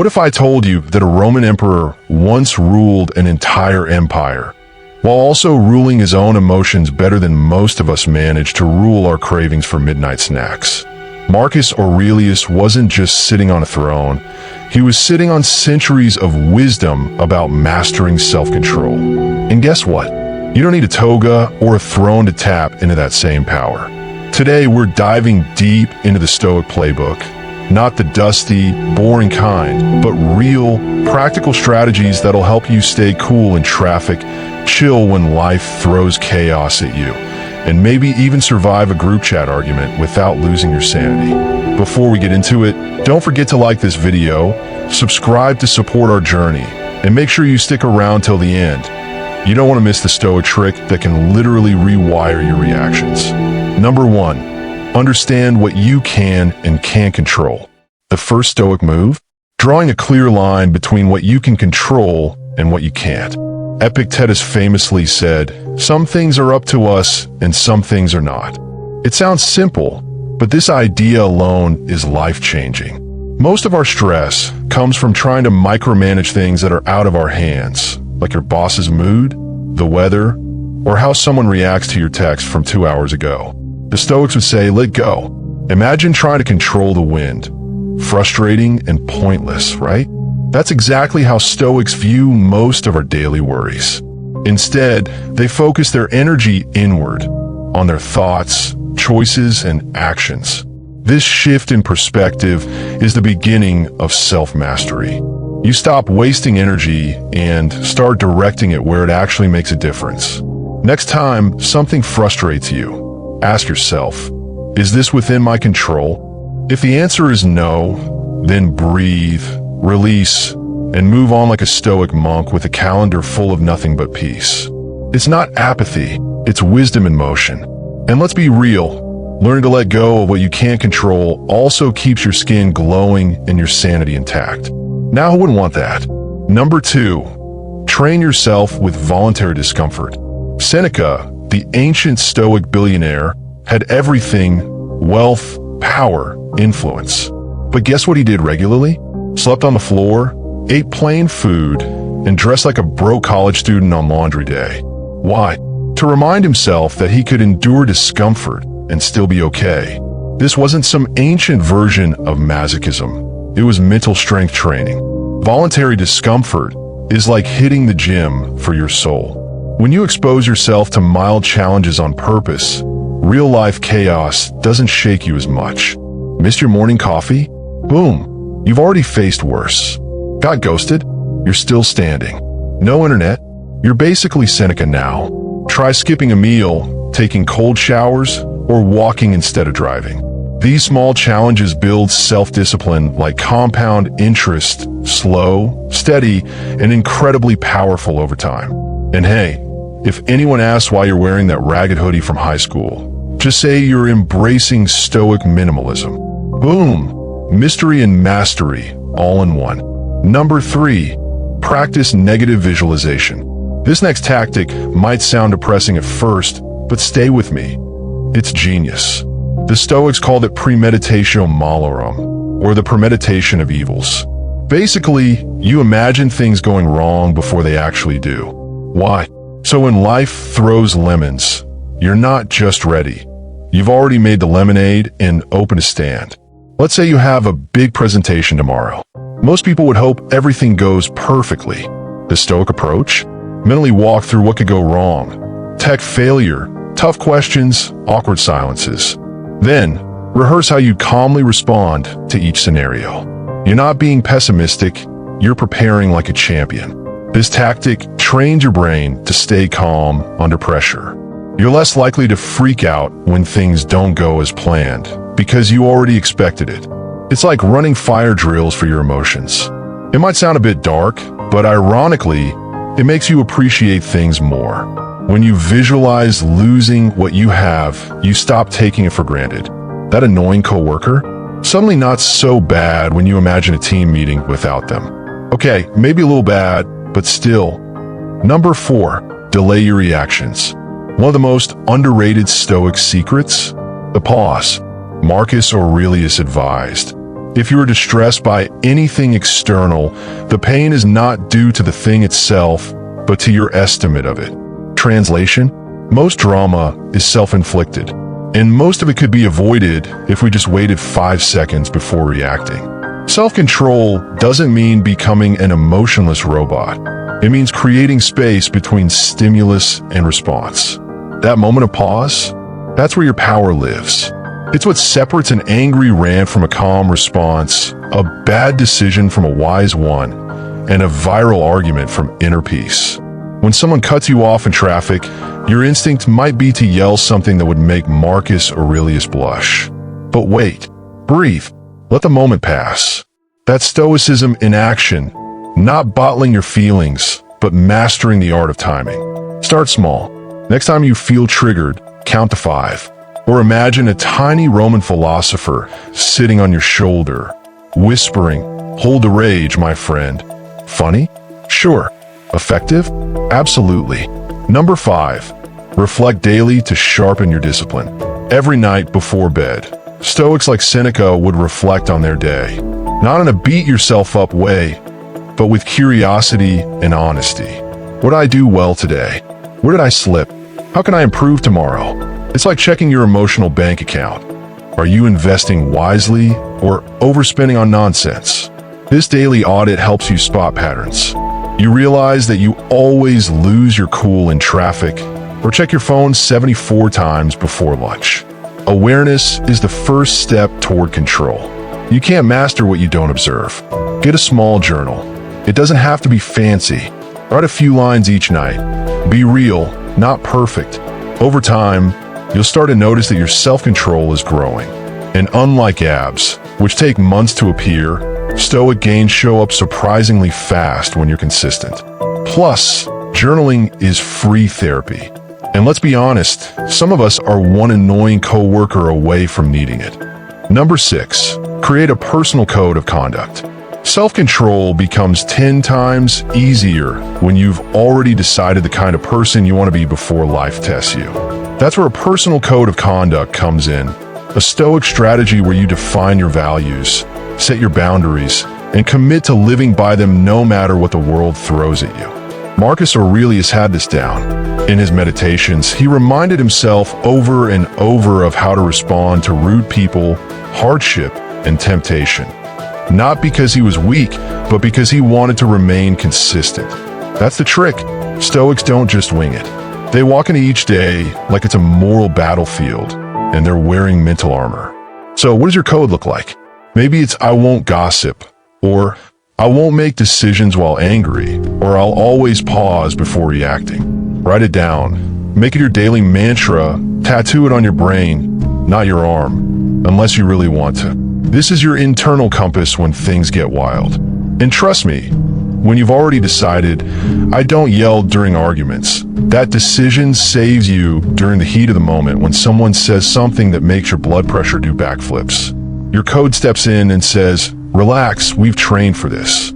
What if I told you that a Roman emperor once ruled an entire empire, while also ruling his own emotions better than most of us manage to rule our cravings for midnight snacks? Marcus Aurelius wasn't just sitting on a throne, he was sitting on centuries of wisdom about mastering self-control. And guess what? You don't need a toga or a throne to tap into that same power. Today, we're diving deep into the Stoic playbook, not the dusty, boring kind, but real, practical strategies that'll help you stay cool in traffic, chill when life throws chaos at you, and maybe even survive a group chat argument without losing your sanity. Before we get into it, don't forget to like this video, subscribe to support our journey, and make sure you stick around till the end. You don't want to miss the Stoic trick that can literally rewire your reactions. Number 1. Understand what you can and can't control. The first Stoic move? Drawing a clear line between what you can control and what you can't. Epictetus famously said, "Some things are up to us and some things are not." It sounds simple, but this idea alone is life-changing. Most of our stress comes from trying to micromanage things that are out of our hands, like your boss's mood, the weather, or how someone reacts to your text from 2 hours ago. The Stoics would say, let go. Imagine trying to control the wind. Frustrating and pointless, right? That's exactly how Stoics view most of our daily worries. Instead, they focus their energy inward, on their thoughts, choices, and actions. This shift in perspective is the beginning of self-mastery. You stop wasting energy and start directing it where it actually makes a difference. Next time something frustrates you, ask yourself, is this within my control? If the answer is no, then breathe, release, and move on like a Stoic monk with a calendar full of nothing but peace. It's not apathy, it's wisdom in motion. And let's be real, learning to let go of what you can't control also keeps your skin glowing and your sanity intact. Now, who wouldn't want that? Number 2, train yourself with voluntary discomfort. Seneca, the ancient Stoic billionaire, had everything: wealth, power, influence. But guess what he did regularly? Slept on the floor, ate plain food, and dressed like a broke college student on laundry day. Why? To remind himself that he could endure discomfort and still be okay. This wasn't some ancient version of masochism. It was mental strength training. Voluntary discomfort is like hitting the gym for your soul. When you expose yourself to mild challenges on purpose, real-life chaos doesn't shake you as much. Missed your morning coffee? Boom, you've already faced worse. Got ghosted? You're still standing. No internet? You're basically Seneca now. Try skipping a meal, taking cold showers, or walking instead of driving. These small challenges build self-discipline like compound interest, slow, steady, and incredibly powerful over time. And hey, if anyone asks why you're wearing that ragged hoodie from high school, just say you're embracing Stoic minimalism. Boom! Mystery and mastery, all in one. Number 3, practice negative visualization. This next tactic might sound depressing at first, but stay with me. It's genius. The Stoics called it premeditatio malorum, or the premeditation of evils. Basically, you imagine things going wrong before they actually do. Why? So when life throws lemons, you're not just ready. You've already made the lemonade and open a stand. Let's say you have a big presentation tomorrow. Most people would hope everything goes perfectly. The Stoic approach? Mentally walk through what could go wrong. Tech failure, tough questions, awkward silences. Then, rehearse how you calmly respond to each scenario. You're not being pessimistic, you're preparing like a champion. This tactic trains your brain to stay calm under pressure. You're less likely to freak out when things don't go as planned, because you already expected it. It's like running fire drills for your emotions. It might sound a bit dark, but ironically, it makes you appreciate things more. When you visualize losing what you have, you stop taking it for granted. That annoying coworker? Suddenly not so bad when you imagine a team meeting without them. Okay, maybe a little bad, but still. Number 4, delay your reactions. One of the most underrated Stoic secrets? The pause. Marcus Aurelius advised, If you are distressed by anything external, the pain is not due to the thing itself, but to your estimate of it. Translation: most drama is self-inflicted, and most of it could be avoided if we just waited 5 seconds before reacting. Self-control doesn't mean becoming an emotionless robot. It means creating space between stimulus and response. That moment of pause, that's where your power lives. It's what separates an angry rant from a calm response, a bad decision from a wise one, and a viral argument from inner peace. When someone cuts you off in traffic, your instinct might be to yell something that would make Marcus Aurelius blush. But wait, breathe, let the moment pass. That's Stoicism in action, not bottling your feelings, but mastering the art of timing. Start small. Next time you feel triggered, count to 5. Or imagine a tiny Roman philosopher sitting on your shoulder, whispering, "Hold the rage, my friend." Funny? Sure. Effective? Absolutely. Number 5. Reflect daily to sharpen your discipline. Every night before bed, Stoics like Seneca would reflect on their day. Not in a beat-yourself-up way, but with curiosity and honesty. What did I do well today? Where did I slip? How can I improve tomorrow? It's like checking your emotional bank account. Are you investing wisely or overspending on nonsense? This daily audit helps you spot patterns. You realize that you always lose your cool in traffic or check your phone 74 times before lunch. Awareness is the first step toward control. You can't master what you don't observe. Get a small journal. It doesn't have to be fancy. Write a few lines each night. Be real, not perfect. Over time, you'll start to notice that your self-control is growing. And unlike abs, which take months to appear, Stoic gains show up surprisingly fast when you're consistent. Plus, journaling is free therapy. And let's be honest, some of us are one annoying coworker away from needing it. Number 6, create a personal code of conduct. Self-control becomes 10 times easier when you've already decided the kind of person you want to be before life tests you. That's where a personal code of conduct comes in, a Stoic strategy where you define your values, set your boundaries, and commit to living by them no matter what the world throws at you. Marcus Aurelius had this down. In his meditations, he reminded himself over and over of how to respond to rude people, hardship, and temptation. Not because he was weak, but because he wanted to remain consistent. That's the trick. Stoics don't just wing it. They walk into each day like it's a moral battlefield, and they're wearing mental armor. So what does your code look like? Maybe it's "I won't gossip," or "I won't make decisions while angry," or "I'll always pause before reacting." Write it down. Make it your daily mantra. Tattoo it on your brain, not your arm, unless you really want to. This is your internal compass when things get wild. And trust me, when you've already decided, "I don't yell during arguments," that decision saves you during the heat of the moment when someone says something that makes your blood pressure do backflips. Your code steps in and says, "Relax, we've trained for this."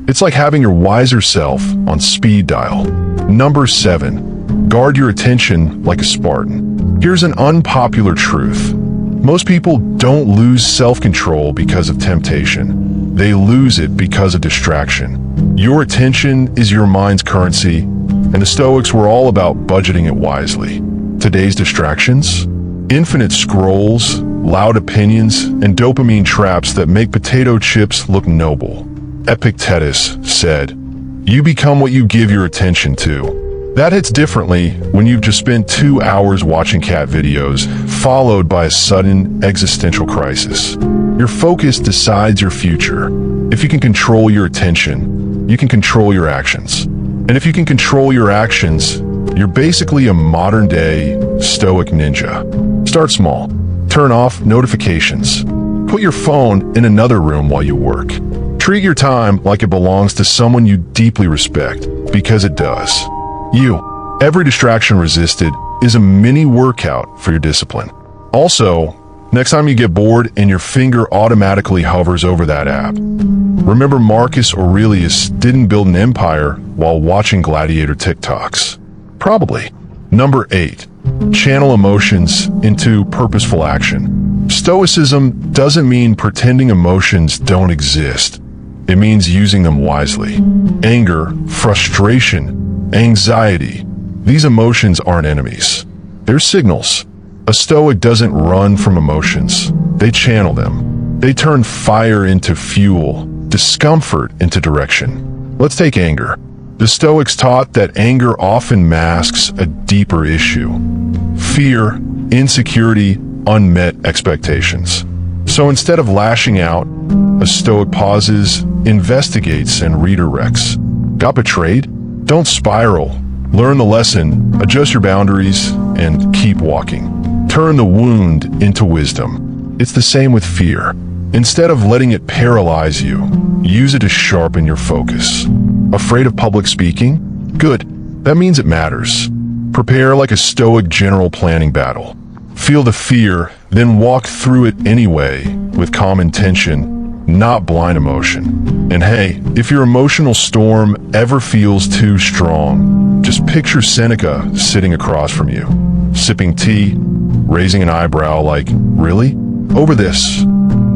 It's like having your wiser self on speed dial. Number 7, guard your attention like a Spartan. Here's an unpopular truth. Most people don't lose self-control because of temptation. They lose it because of distraction. Your attention is your mind's currency, and the Stoics were all about budgeting it wisely. Today's distractions? Infinite scrolls, loud opinions, and dopamine traps that make potato chips look noble. Epictetus said, "You become what you give your attention to." That hits differently when you've just spent 2 hours watching cat videos, followed by a sudden existential crisis. Your focus decides your future. If you can control your attention, you can control your actions. And if you can control your actions, you're basically a modern-day Stoic ninja. Start small. Turn off notifications. Put your phone in another room while you work. Treat your time like it belongs to someone you deeply respect, because it does. Every distraction resisted is a mini workout for your discipline. Also, next time you get bored and your finger automatically hovers over that app, remember Marcus Aurelius didn't build an empire while watching gladiator TikToks. Probably. Number 8, channel emotions into purposeful action. Stoicism doesn't mean pretending emotions don't exist. It means using them wisely. Anger, frustration, anxiety. These emotions aren't enemies. They're signals. A Stoic doesn't run from emotions. They channel them. They turn fire into fuel, discomfort into direction. Let's take anger. The Stoics taught that anger often masks a deeper issue. Fear, insecurity, unmet expectations. So instead of lashing out, a Stoic pauses, investigates, and redirects. Got betrayed? Don't spiral. Learn the lesson, adjust your boundaries, and keep walking. Turn the wound into wisdom. It's the same with fear. Instead of letting it paralyze you, use it to sharpen your focus. Afraid of public speaking? Good. That means it matters. Prepare like a Stoic general planning battle. Feel the fear, then walk through it anyway, with calm intention, not blind emotion. And hey, if your emotional storm ever feels too strong, just picture Seneca sitting across from you, sipping tea, raising an eyebrow like, really? Over this.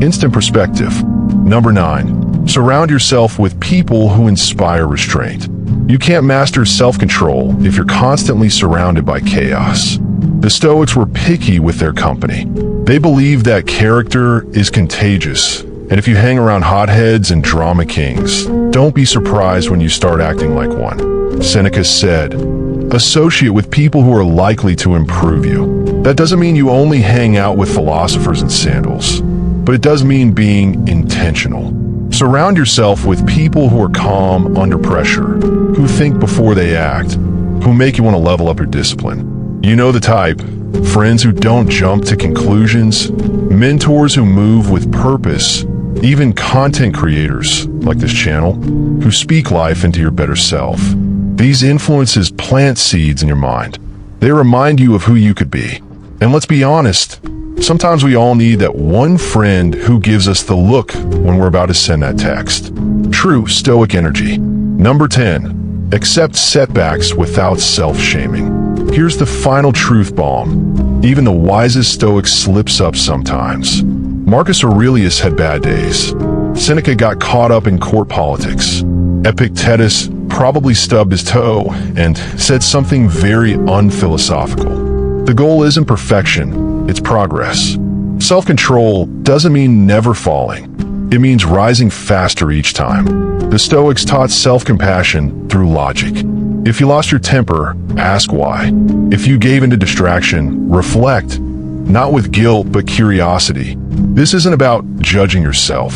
Instant perspective. Number 9. Surround yourself with people who inspire restraint. You can't master self-control if you're constantly surrounded by chaos. The Stoics were picky with their company. They believed that character is contagious, and if you hang around hotheads and drama kings, don't be surprised when you start acting like one. Seneca said, associate with people who are likely to improve you. That doesn't mean you only hang out with philosophers in sandals, but it does mean being intentional. Surround yourself with people who are calm under pressure, who think before they act, who make you want to level up your discipline. You know the type. Friends who don't jump to conclusions, mentors who move with purpose, even content creators, like this channel, who speak life into your better self. These influences plant seeds in your mind. They remind you of who you could be. And let's be honest, sometimes we all need that one friend who gives us the look when we're about to send that text. True Stoic energy. Number 10. Accept setbacks without self-shaming. Here's the final truth bomb. Even the wisest Stoic slips up sometimes. Marcus Aurelius had bad days. Seneca got caught up in court politics. Epictetus probably stubbed his toe and said something very unphilosophical. The goal isn't perfection, it's progress. Self-control doesn't mean never falling. It means rising faster each time. The Stoics taught self-compassion through logic. If you lost your temper, ask why. If you gave into distraction, reflect. Not with guilt, but curiosity. This isn't about judging yourself.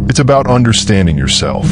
It's about understanding yourself.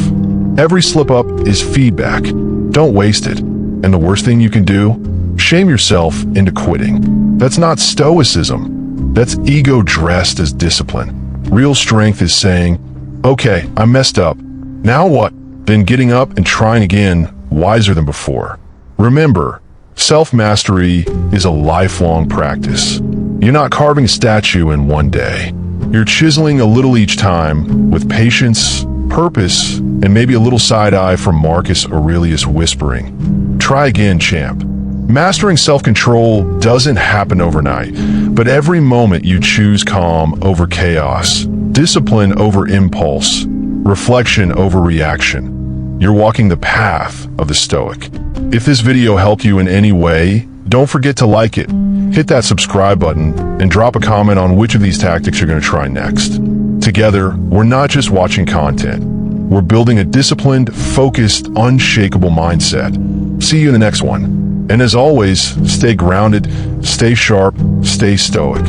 Every slip-up is feedback. Don't waste it. And the worst thing you can do? Shame yourself into quitting. That's not Stoicism. That's ego dressed as discipline. Real strength is saying, okay, I messed up. Now what? Then getting up and trying again, wiser than before. Remember, self-mastery is a lifelong practice. You're not carving a statue in one day. You're chiseling a little each time with patience, purpose, and maybe a little side-eye from Marcus Aurelius whispering, try again, champ. Mastering self-control doesn't happen overnight, but every moment you choose calm over chaos, discipline over impulse, reflection over reaction, you're walking the path of the Stoic. If this video helped you in any way, don't forget to like it, hit that subscribe button, and drop a comment on which of these tactics you're going to try next. Together, we're not just watching content. We're building a disciplined, focused, unshakable mindset. See you in the next one. And as always, stay grounded, stay sharp, stay stoic.